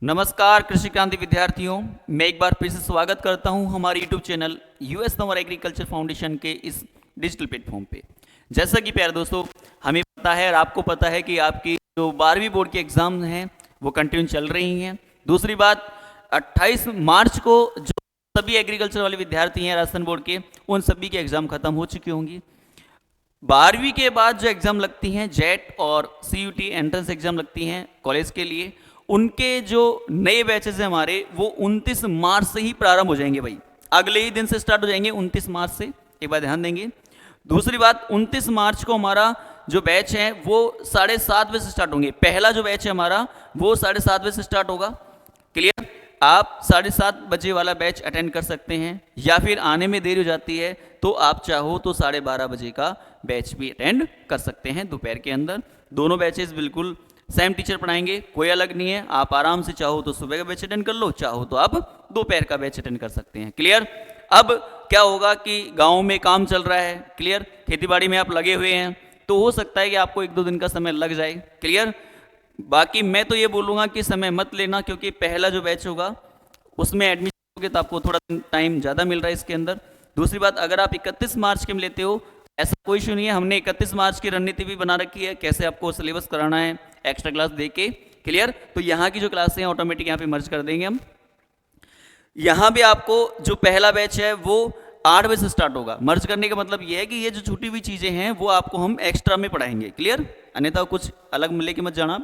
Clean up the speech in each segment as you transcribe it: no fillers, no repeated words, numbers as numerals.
नमस्कार कृषि क्रांति विद्यार्थियों, मैं एक बार फिर से स्वागत करता हूं हमारे YouTube चैनल यूएस नवर एग्रीकल्चर फाउंडेशन के इस डिजिटल प्लेटफॉर्म पे। जैसा कि प्यारे दोस्तों हमें पता है और आपको पता है कि आपकी जो 12वीं बोर्ड के एग्ज़ाम हैं वो कंटिन्यू चल रही हैं। दूसरी बात 28 मार्च को जो सभी एग्रीकल्चर वाले विद्यार्थी हैं राजस्थान बोर्ड के, उन सभी के एग्ज़ाम खत्म हो चुकी होंगी। 12वीं के बाद जो एग्ज़ाम लगती हैं जेट और CUT एंट्रेंस एग्ज़ाम लगती हैं कॉलेज के लिए, उनके जो नए बैचेस हैं हमारे वो 29 मार्च से ही प्रारंभ हो जाएंगे भाई, अगले ही दिन से स्टार्ट हो जाएंगे 29 मार्च से, एक बार ध्यान देंगे। दूसरी बात 29 मार्च को हमारा जो बैच है वो 7:30 बजे से स्टार्ट होंगे। पहला जो बैच है हमारा वो 7:30 बजे से स्टार्ट होगा। क्लियर? आप 7:30 बजे वाला बैच अटेंड कर सकते हैं, या फिर आने में देरी हो जाती है तो आप चाहो तो 12:30 बजे का बैच भी अटेंड कर सकते हैं दोपहर के अंदर। दोनों बैचेस बिल्कुल सेम टीचर पढ़ाएंगे, कोई अलग नहीं है। आप आराम से चाहो तो सुबह का बैच अटेंड कर लो, चाहो तो आप दोपहर का बैच अटेंड कर सकते हैं। क्लियर? अब क्या होगा कि गांव में काम चल रहा है, क्लियर, खेतीबाड़ी में आप लगे हुए हैं, तो हो सकता है कि आपको 1-2 दिन का समय लग जाए। क्लियर? बाकी मैं तो ये बोलूँगा कि समय मत लेना, क्योंकि पहला जो बैच होगा उसमें एडमिशन होगे तो आपको थोड़ा टाइम ज़्यादा मिल रहा है इसके अंदर। दूसरी बात, अगर आप 31 मार्च के में लेते हो, ऐसा कोई इशू नहीं है। हमने 31 मार्च की रणनीति भी बना रखी है, कैसे आपको सिलेबस कराना है एक्स्ट्रा क्लास दे के। क्लियर? तो यहाँ की जो क्लासें हैं ऑटोमेटिक यहाँ पे मर्ज कर देंगे हम। यहाँ भी आपको जो पहला बैच है वो 8 बजे से स्टार्ट होगा। मर्ज करने का मतलब ये है कि ये जो छूटी हुई चीज़ें हैं वो आपको हम एक्स्ट्रा में पढ़ाएंगे। क्लियर? अन्यथा कुछ अलग मिले के मत जाना।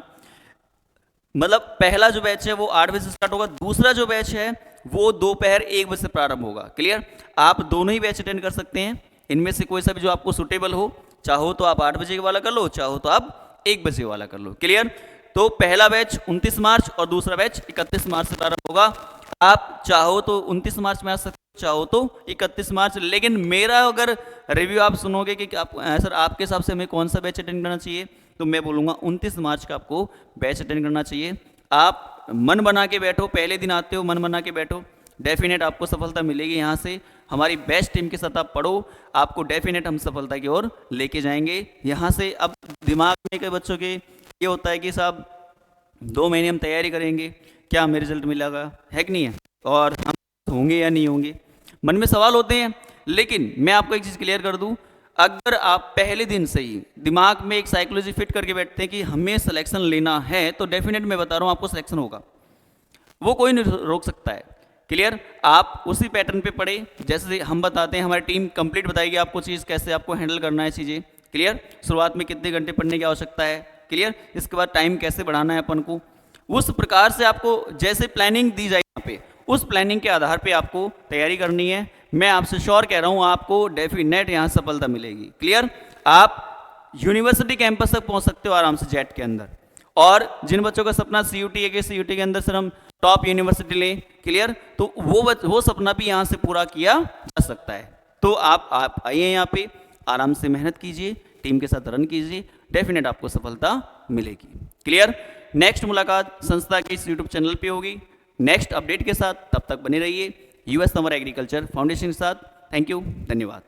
मतलब पहला जो बैच है वो 8 बजे से स्टार्ट होगा, दूसरा जो बैच है वो दोपहर 1 बजे से प्रारंभ होगा। क्लियर? आप दोनों ही बैच अटेंड कर सकते हैं, इनमें से कोई सा भी जो आपको सुटेबल हो। चाहो तो आप 8 बजे वाला कर लो, चाहो तो आप 1 बजे वाला कर लो। क्लियर? तो पहला बैच 29 मार्च और दूसरा बैच 31 मार्च से प्रारंभ होगा। आप चाहो तो 29 मार्च में आ सकते हो, चाहो तो 31 मार्च। लेकिन मेरा अगर रिव्यू आप सुनोगे कि आप सर आपके हिसाब से हमें कौन सा बैच अटेंड करना चाहिए, तो मैं बोलूँगा 29 मार्च का आपको बैच अटेंड करना चाहिए। आप मन बना के बैठो, पहले दिन आते हो मन बना के बैठो, डेफिनेट आपको सफलता मिलेगी। यहाँ से हमारी बेस्ट टीम के साथ आप पढ़ो, आपको डेफिनेट हम सफलता की ओर लेके जाएंगे। यहाँ से अब दिमाग में के बच्चों के ये होता है कि साहब 2 महीने हम तैयारी करेंगे, क्या हमें रिजल्ट मिलेगा, है कि नहीं है, और हम होंगे या नहीं होंगे, मन में सवाल होते हैं। लेकिन मैं आपको एक चीज़ क्लियर कर दूँ, अगर आप पहले दिन से ही दिमाग में एक साइकोलॉजी फिट करके बैठते हैं कि हमें सिलेक्शन लेना है, तो डेफिनेट मैं बता रहा हूँ आपको सिलेक्शन होगा, वो कोई नहीं रोक सकता है। क्लियर? आप उसी पैटर्न पे पढ़े जैसे हम बताते हैं, हमारी टीम कंप्लीट बताएगी आपको चीज़ कैसे आपको हैंडल करना है चीज़ें। क्लियर? शुरुआत में कितने घंटे पढ़ने की आवश्यकता है, क्लियर, इसके बाद टाइम कैसे बढ़ाना है अपन को, उस प्रकार से आपको जैसे प्लानिंग दी जाए यहाँ पे, उस प्लानिंग के आधार पे आपको तैयारी करनी है। मैं आपसे श्योर कह रहा हूँ आपको डेफिनेट यहाँ सफलता मिलेगी। क्लियर? आप यूनिवर्सिटी कैंपस तक पहुँच सकते हो आराम से जेट के अंदर। और जिन बच्चों का सपना CUT है कि CUT के अंदर सर हम टॉप यूनिवर्सिटी लें, क्लियर, तो वो सपना भी यहाँ से पूरा किया जा सकता है। तो आप आइए यहाँ पे, आराम से मेहनत कीजिए, टीम के साथ रन कीजिए, डेफिनेट आपको सफलता मिलेगी। क्लियर? नेक्स्ट मुलाकात संस्था के इस यूट्यूब चैनल पे होगी नेक्स्ट अपडेट के साथ। तब तक बने रहिए यूएस नवर एग्रीकल्चर फाउंडेशन के साथ। थैंक यू, धन्यवाद।